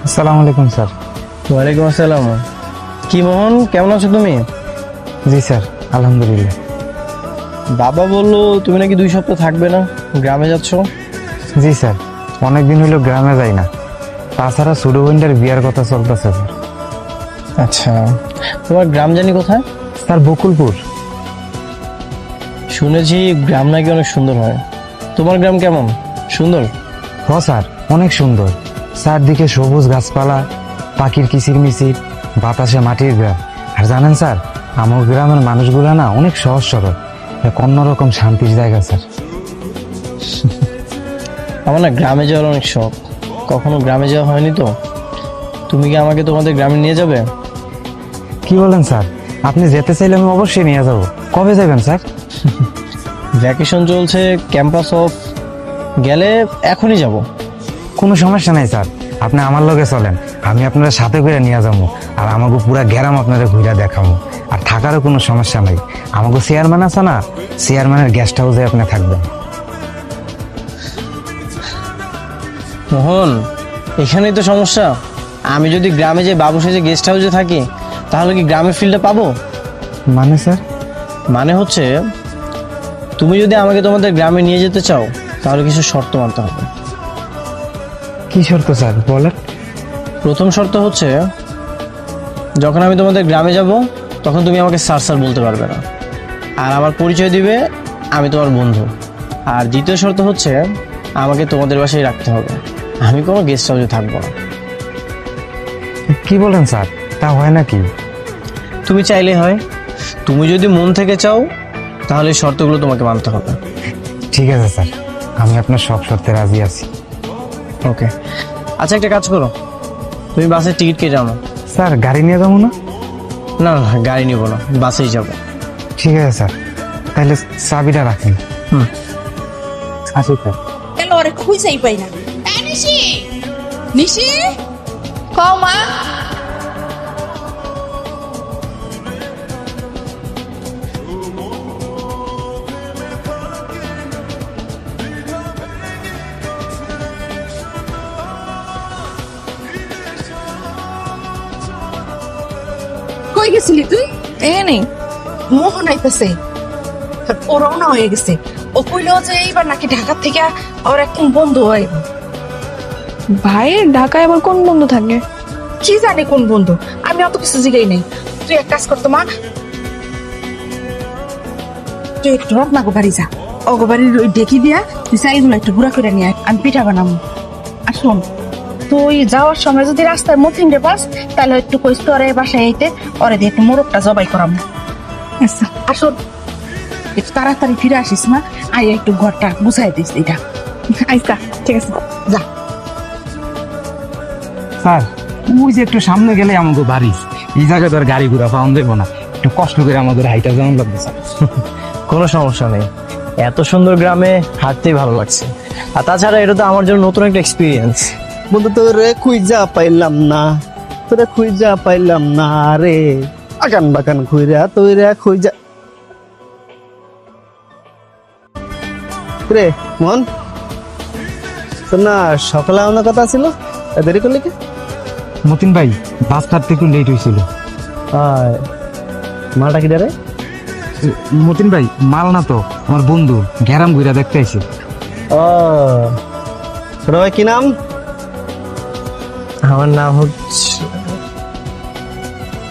আসসালামু আলাইকুম স্যার। ওয়ালাইকুম আসসালাম। কি মোহন, কেমন আছো তুমি? জি স্যার, আলহামদুলিল্লাহ। বাবা বললো তুমি নাকি 2 সপ্তাহ থাকবে না, গ্রামে যাচ্ছ। জি স্যার, অনেকদিন হইলো গ্রামে যাই না। তাছাড়া ছোট বোনটার বিয়ার কথা চলতেছে স্যার। আচ্ছা, তোমার গ্রাম জানি কোথায়? স্যার বকুলপুর। শুনেছি গ্রাম নাকি অনেক সুন্দর হয়। তোমার গ্রাম কেমন, সুন্দর? হ স্যার, অনেক সুন্দর। চারদিকে সবুজ গাছপালা, পাখির কিচিরমিচির, বাতাসে মাটির গ্রাম। আর জানেন স্যার, আমার গ্রামের মানুষগুলা না অনেক সহজ সরল, এক অন্যরকম শান্তির জায়গা স্যার। আমার না গ্রামে যাওয়ার অনেক শখ, কখনো গ্রামে যাওয়া হয়নি তো। তুমি কি আমাকে তোমাদের গ্রামে নিয়ে যাবে? কি বলেন স্যার? আপনি যেতে চাইলে আমি অবশ্যই নিয়ে যাব। কবে যাবেন স্যার? ভ্যাকেশন চলছে, ক্যাম্পাস অফ, গেলে এখনই যাব। কোনো সমস্যা নাই স্যার, আপনি আমার লগে চলেন, আমি আপনার সাথে করে নিয়ে যাবো। আর আমাকে পুরা গ্রাম আপনারা ঘুরে দেখাবো। আর থাকারও কোনো সমস্যা নাই, আমাকে চেয়ারম্যান আছে না, চেয়ারম্যানের গেস্ট হাউসে আপনি থাকবেন। মোহন, এখানেই তো সমস্যা। আমি যদি গ্রামে যে বাবু সেজে গেস্ট হাউসে থাকি, তাহলে কি গ্রামের ফিল্ডটা পাবো? মানে স্যার? মানে হচ্ছে, তুমি যদি আমাকে তোমাদের গ্রামে নিয়ে যেতে চাও, তাহলে কিছু শর্ত মানতে হবে। কি শর্ত স্যার, বলেন। প্রথম শর্ত হচ্ছে, যখন আমি তোমাদের গ্রামে যাব, তখন তুমি আমাকে স্যার স্যার বলতে পারবে না, আর আমার পরিচয় দিবে আমি তোমার বন্ধু। আর দ্বিতীয় শর্ত হচ্ছে, আমাকে তোমাদের বাসায় রাখতে হবে, আমি কোনো গেস্ট হাউসে থাকবো না। কি বলেন স্যার, তা হয় নাকি? তুমি চাইলে হয়, তুমি যদি মন থেকে চাও, তাহলে এই শর্তগুলো তোমাকে মানতে হবে। ঠিক আছে স্যার, আমি আপনার সব শর্তে রাজি আছি। ওকে, আচ্ছা একটা কাজ করো, তুমি বাসের টিকিট কেটে আনো। স্যার গাড়ি নিয়ে যাবো না? না না, গাড়ি নিবো না, বাসেই যাবো। ঠিক আছে স্যার, তাহলে চাবিটা রাখেন। হুম। আসি স্যার। কেন ওরে খুঁজেই পাই না। এই নিশি, নিশি, কও মা। কই গেছিলি তুই? এখানে মোহন আইতেছে, ও রওনা হয়ে গেছে। ও কইলো যে এইবার নাকি ঢাকা থেকে ওর একদম বন্ধু আইব। ভাইয়ের ঢাকায় আবার কোন বন্ধু থাকে? কি জানি কোন বন্ধু, আমি অত কিছু জিগাই নাই। তুই এক কাজ করতো মা, তুই একটু রত্নাগো বাড়ি যা, অগো বাড়ির ওই ডেকি দিয়া তুই চাইগুলো একটু গুঁড়া করে নিয়ে আয়, আমি পিঠা বানাবো। আর শোন, তুই যাওয়ার সময় যদি রাস্তায় মতিন রে পাস, তাহলে একটু কইস তো ওরে বাসায় আইতে, ওরে দিয়ে একটু মোরগটা জবাই করাবো। আচ্ছা, আর শোন, একটু তাড়াতাড়ি ফিরে আসিস না, আই একটু ঘরটা গুছাই দিস এটা। আচ্ছা ঠিক আছে। যা। স্যার ওই যে একটু সামনে গেলে আমাকে বাড়ি, এই জায়গায় তো আর গাড়ি ঘোড়া পাওয়া যাবো না, একটু কষ্ট করে আমাদের হাইটা যেমন লাগবে স্যার। কোনো সমস্যা নেই, এত সুন্দর গ্রামে হাঁটতেই ভালো লাগছে। আর তাছাড়া এটা তো আমার জন্য নতুন একটা এক্সপিরিয়েন্স। বন্ধু তোরে খুঁজা পাইলাম না, তোরে খুঁজা পাইলাম না রে, আকান বাকান খুঁজা তোরে খুঁজা রে। মন তোর না সকালে আমার কথা ছিল, দেরি করলি কি? মতিন ভাই, বাস ছাড়তে একটু লেট হয়েছিল। মালটা কি রে? মতিন ভাই মাল না তো, আমার বন্ধু গ্যারাম ঘুরা দেখতে আইছে। ও তোর ভাই কি নাম? আমার নাম হচ্ছে,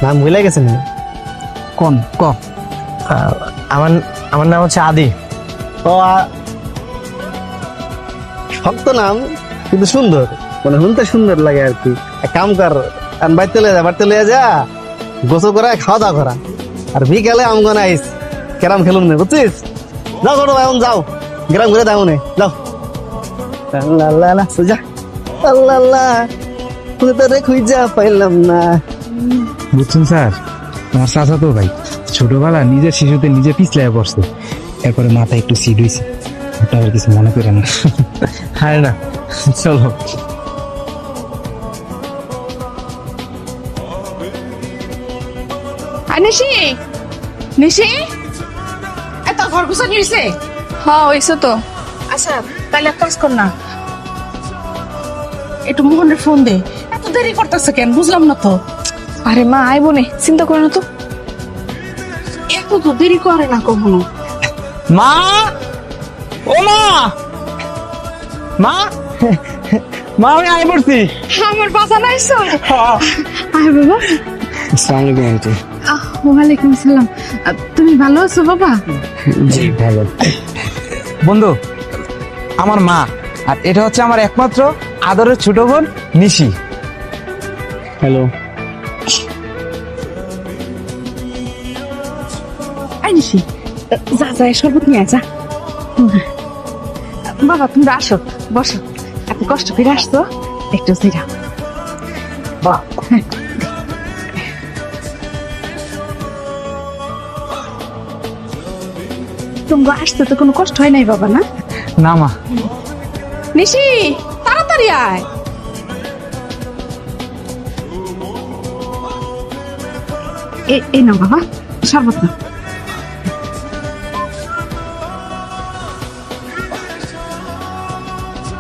নাম ভুলে গেছেন? কোন ক? আমার আমার নাম হচ্ছে আদি। ও শক্ত নাম কিন্তু সুন্দর, মানে শুনতে সুন্দর লাগে আর কি। এক কাম কর, বাড়িতে লয়ে যা, গোসল করা, খাওয়া দাওয়া করা, আর বিকালে আমগন আইস ক্যারাম খেলুন না, বুঝছিস? যাও ছোট ভাই, এখন যাও গ্রাম ঘুরে দাও নে, যাও। আল্লাহ আল্লাহ আল্লাহ, যা। আল্লাহ আল্লাহ, তোরে খুঁজা পাইলাম না। বুঝছেন স্যার, আমার চাচা তো ভাই ছোটবেলা নিজের শিশুতে নিজে পিছলাইয়া পড়ছে, এরপরে মাথায় একটু সিট হয়েছে, ওটা আর কিছু মনে করে না। হ্যাঁ না, চলো। আর নিশি, নিশি, এত ঘর গুছানি হয়েছে? হ্যাঁ হইছে তো। আচ্ছা তাহলে এক কাজ কর না, একটু মোহনের ফোন দে, এত দেরি করতেছে কেন বুঝলাম না তো। আরে মা আইবো নে, চিন্তা করো না তো। এত তো দেরি করে না কখনো। মা, ও মা, মা, মা আমি আয় পড়ছি। আমার বাসা নাইছো? আয় বাবা। আসসালামু আলাইকুম আন্টি। ওয়ালাইকুম সালাম। তুমি ভালো আছো বাবা? জি ভালো। বন্ধু, আমার মা, আর এটা হচ্ছে আমার একমাত্র আদরের ছোট বোন নিশি। হ্যালো। আইনিসি, যা যা শরবত নিয়ে আয়, যা। বাবা তোমরা আসো, বসো। এত কষ্ট করে আসছো, একটু জিরা। বাহ, তোমরা আসতে তো কোনো কষ্ট হয় নাই বাবা, না? না মা। নিশি, তাড়াতাড়ি আয়। এই নাও বাবা, শরবত নাও।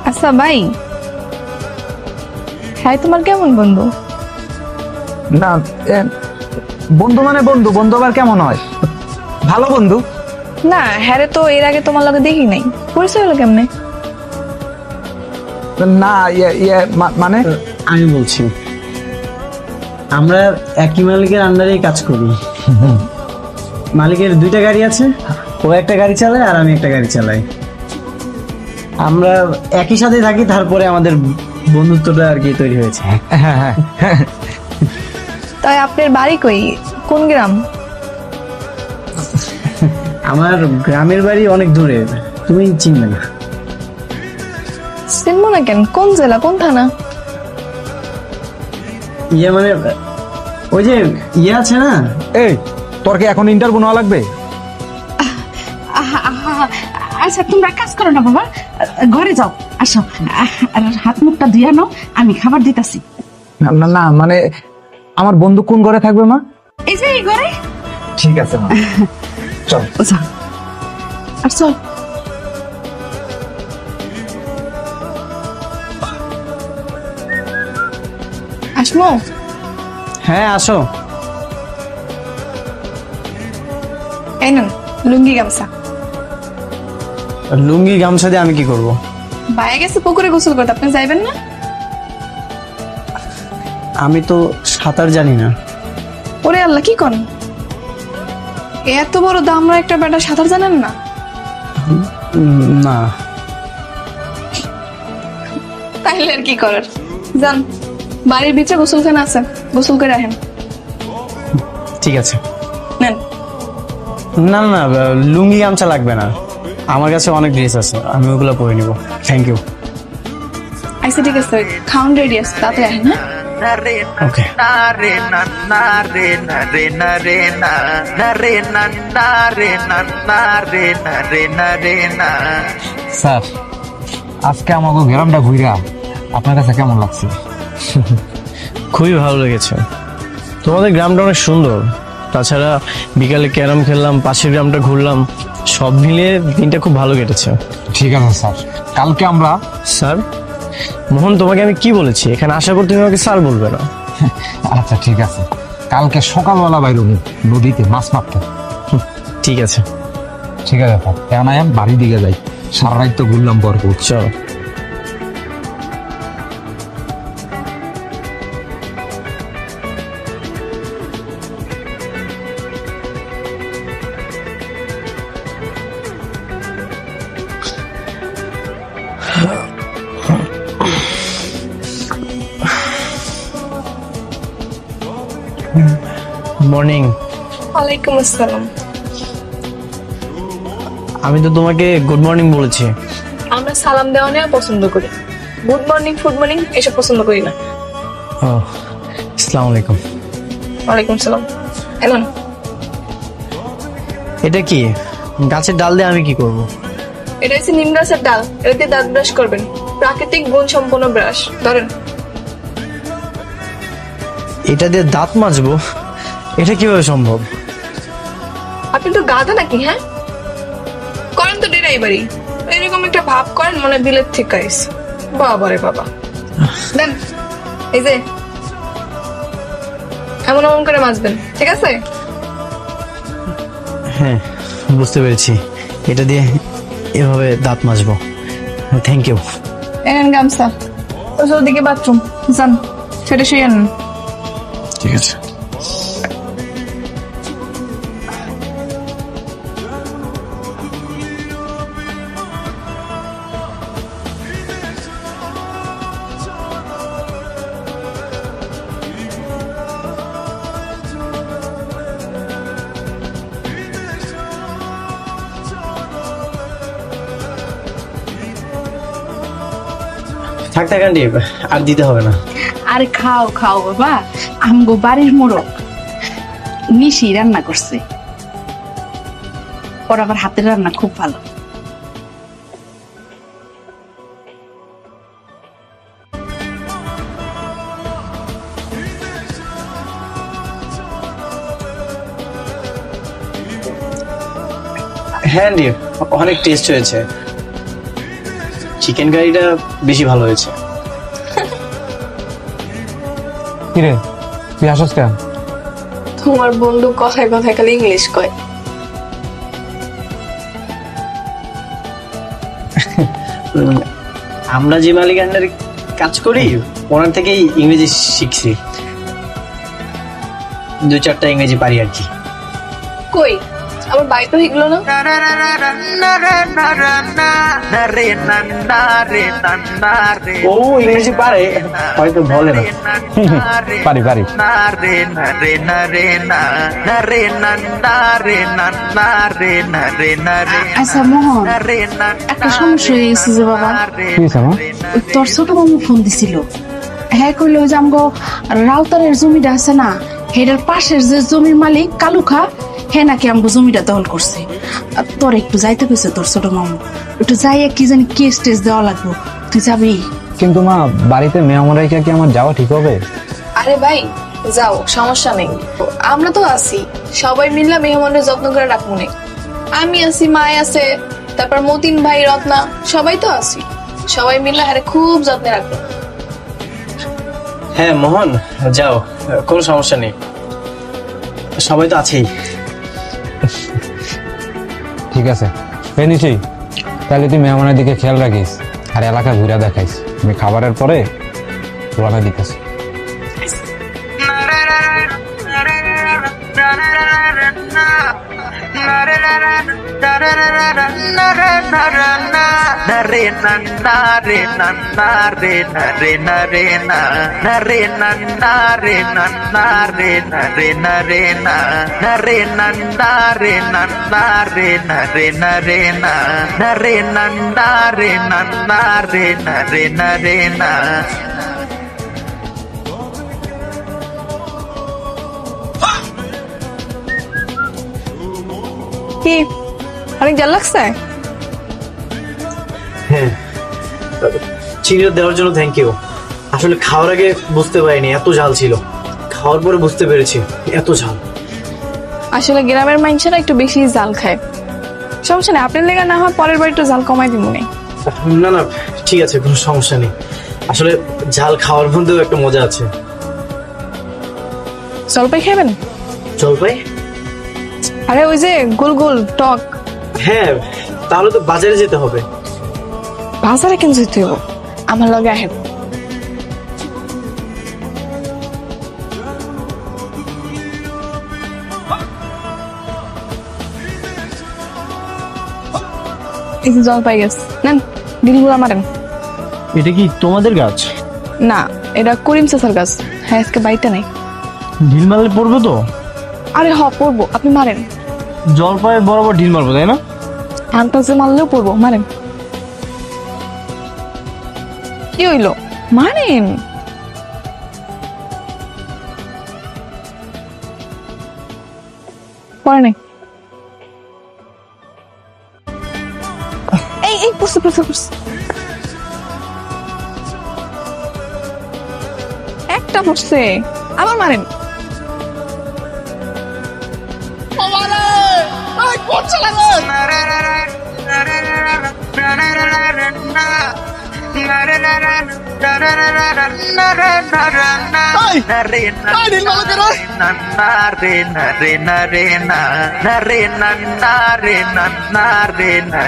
আচ্ছা ভাই, হ্যাঁ তোমার কেমন বন্ধু? না, বন্ধু মানে বন্ধু, বন্ধু আবার কেমন হয়? ভালো বন্ধু। না হ্যাঁ রে, তো এর আগে তোমার লগে দেখি নাই, পরিচয় হলো কেমনে? না মানে আমি বলছি, আমরা একই মালিকের আন্ডারে কাজ করি। মালিকের দুইটা গাড়ি আছে, ও একটা গাড়ি চালায় আর আমি একটা গাড়ি চালাই। আমরা একই সাথে থাকি, তারপরে আমাদের বন্ধুত্বটা আর কি তৈরি হয়েছে। হ্যাঁ হ্যাঁ, তাই আপনার বাড়ি কই, কোন গ্রাম? আমার গ্রামের বাড়ি অনেক দূরে, তুমি চিনবে না। চিনবো না কেন? কোন জেলা, কোন থানা? ইয়ে মানে ওই যে ইয়ে আছে না। এই তোর কি এখন ইন্টারভিউ নেওয়া লাগবে? আচ্ছা তোমরা কাজ করো না বাবা, ঘরে যাও। আসো, আর হাত মুখটা ধুয়ে নাও, আমি খাবার দিতেছি। না না না, মানে আমার বন্ধু কোন ঘরে থাকবে মা? এই যে এই ঘরে। ঠিক আছে মা, চল। যাও, আর চল। আসমো? হ্যাঁ আসো। এই নেন লুঙ্গি গামছা। লুঙ্গি গামছা দিয়ে আমি কি করব? বাইরে গেছে পুকুরে গোসল করতে, আপনি যাইবেন না? আমি তো সাঁতার জানি না। ওরে আল্লাহ, কি করেন? এত বড় দামরা একটা বেটা সাঁতার জানেন না? না। তাইলে আর কি করার, যান বাড়ির ভিতরে গোসলখানা আছে, গোসল করে আহেন। ঠিক আছে। নেন। না না, লুঙ্গি গামছা লাগবে না, আমার কাছে অনেক ড্রেস আছে, আমি ওগুলো পরে নিব। Thank you. আচ্ছা ঠিক আছে, খাউন রেডি আছে, তাড়াতাড়ি আহেন। হ্যাঁ ওকে। স্যার, আজকে আমাকে গ্রামটা ঘুরা আপনার কাছে কেমন লাগছে? খুবই ভালো লেগেছে, তোমাদের গ্রামটা অনেক সুন্দর। তাছাড়া বিকালে ক্যারাম খেললাম, পাশের গ্রামটা ঘুরলাম, সব মিলিয়ে দিনটা খুব ভালো কেটেছে। ঠিক আছে স্যার, কালকে আমরা স্যার, মোহন তোমাকে আমি কি বলেছি, এখানে আসার পর তুমি আমাকে স্যার বলবে না। আচ্ছা ঠিক আছে, কালকে সকালবেলা বাইর হবো নদীতে মাছ মারতে। ঠিক আছে। ঠিক আছে স্যার, এখন আমি বাড়ির দিকে যাই, সারা রাত তো ঘুরলাম ভরপুর। চলো। মর্নিং। ওয়ালাইকুম আসসালাম। আমি তো তোমাকে গুড মর্নিং বলেছি। আমরা সালাম দেওয়া নেওয়া পছন্দ করি, গুড মর্নিং ফুড মর্নিং এসব পছন্দ করি না। ও, আসসালামু আলাইকুম। ওয়ালাইকুম সালাম। এমন এটা কি গাছের ডাল দিয়ে আমি কি করব? এটা হচ্ছে নিম গাছের ডাল, এটা দিয়ে দাঁত ব্রাশ করবেন, প্রাকৃতিক গুণ সম্পন্ন ব্রাশ। ধরেন। এটা দিয়ে দাঁত মাজবো? এটা কিভাবে সম্ভব? আপনি তো গাধা নাকি? হ্যাঁ করেন তো ডেরাইবারি, এরকম একটা ভাব করেন মনে বিলেত থেকে আইস। বাবা রে বাবা। দেন এই যে এমন এমন করে মাজবেন, ঠিক আছে? হ্যাঁ, বুঝতে পেরেছি। এটা দিয়ে এভাবে দাঁত মাজবো। Thank you. এনেন গামছা, ওদিকে বাথরুম যান, সেটা শুয়ে আনেন। ঠিক আছে। থাক থাক আন্টি, আর দিতে হবে না। আরে খাও খাও বাবা, আমগো বাড়ির মোড়ক নিশি রান্না করছে, ওর আবার হাতের রান্না খুব ভালো। হ্যাঁ আন্টি, অনেক টেস্ট হয়েছে। চিকেন কারিটা বেশি ভালো হয়েছে। কিরে তুই আসস কেন? তোমার বন্ধু কথায় কথায় খালি ইংলিশ কয়। আমরা যে মালিক আন্ডারে কাজ করি ওনার থেকেই ইংরেজি শিখছি, 2-4টা ইংরেজি পারি আর কি। কই আমার বাড়িতে হিগলো না? ও ইংরেজি পারে, হয়তো বলে না। পারি পারি। আচ্ছা মোহন, একটা সমস্যা হয়ে গেছে যে বাবা, কি হয়েছে মা? ওই তোর ছোট মামু ফোন দিছিল। হ্যাঁ কইলো যে আমগো রাউতারের জমিটা আছে না, হেটার পাশের যে জমির মালিক কালুখা, হ্যাঁ নাকি আমগো জমিটা দখল করছে। আর তোর একটু যাইতে কইছে তোর ছোট মামু, একটু যাইয়া কি জানি কেস টেস দেওয়া লাগবো, তুই যাবি? কিন্তু মা বাড়িতে মেহমান রেখে কি আমার যাওয়া ঠিক হবে? আরে ভাই যাও, সমস্যা নেই, আমরা তো আছি, সবাই মিললে মেহমানের যত্ন করে রাখবো নে। আমি আছি, মায় আছে, তারপর মতিন ভাই, রত্না, সবাই তো আছি, সবাই মিললে আরে খুব যত্নে রাখবো। হ্যাঁ মোহন, যাও, কোনো সমস্যা নেই, সবাই তো আছেই। ঠিক আছে পেনিছি, তাহলে তুই মেহমানের দিকে খেয়াল রাখিস আর এলাকা ঘুরে দেখাইস। আমি খাবারের পরে রওনা দিতেছি। কি অনেক জাল লাগছে? হ্যাঁ, চিংড়ি দেওয়ার জন্য থ্যাংক ইউ। আসলে খাওয়ার আগে বুঝতে পারিনি এত ঝাল ছিল, খাওয়ার পরে বুঝতে পেরেছি এত ঝাল। আসলে গ্রামের মানুষেরা একটু বেশি জাল খায়। সমস্যা নেই, আপনার লেগে না হয় পরের বার একটু জাল কমাই দিব না। না না ঠিক আছে, কোনো সমস্যা নেই। আসলে ঝাল খাওয়ার মধ্যেও একটা মজা আছে। জলপাই খাবেন? জলপাই? আরে ওই যে গোল গোল টক। হ্যাঁ, তাহলে তো বাজারে যেতে হবে। বাজারে কেন যেতে হবে? আমার লগে আহেন। এই যে জলপাই গাছ নেন, ডিলগুলা মারেন। এটা কি তোমাদের গাছ? না, এটা করিম চাচার গাছ। হ্যাঁ, আজকে বাড়িতে নাই। ঢিল মারলে পড়বো তো? আরে হ, পড়বো, আপনি মারেন। জলপাই বরাবর ঢিল মারবো তাই না? আন্তাজে মারলেও পড়বো, মারেন। কি হইলো? মারেন। পরে নাই। এই এই পড়ছে পড়ছে পড়ছে। একটা পড়ছে, আবার মারেন। পড়ছে না। রে না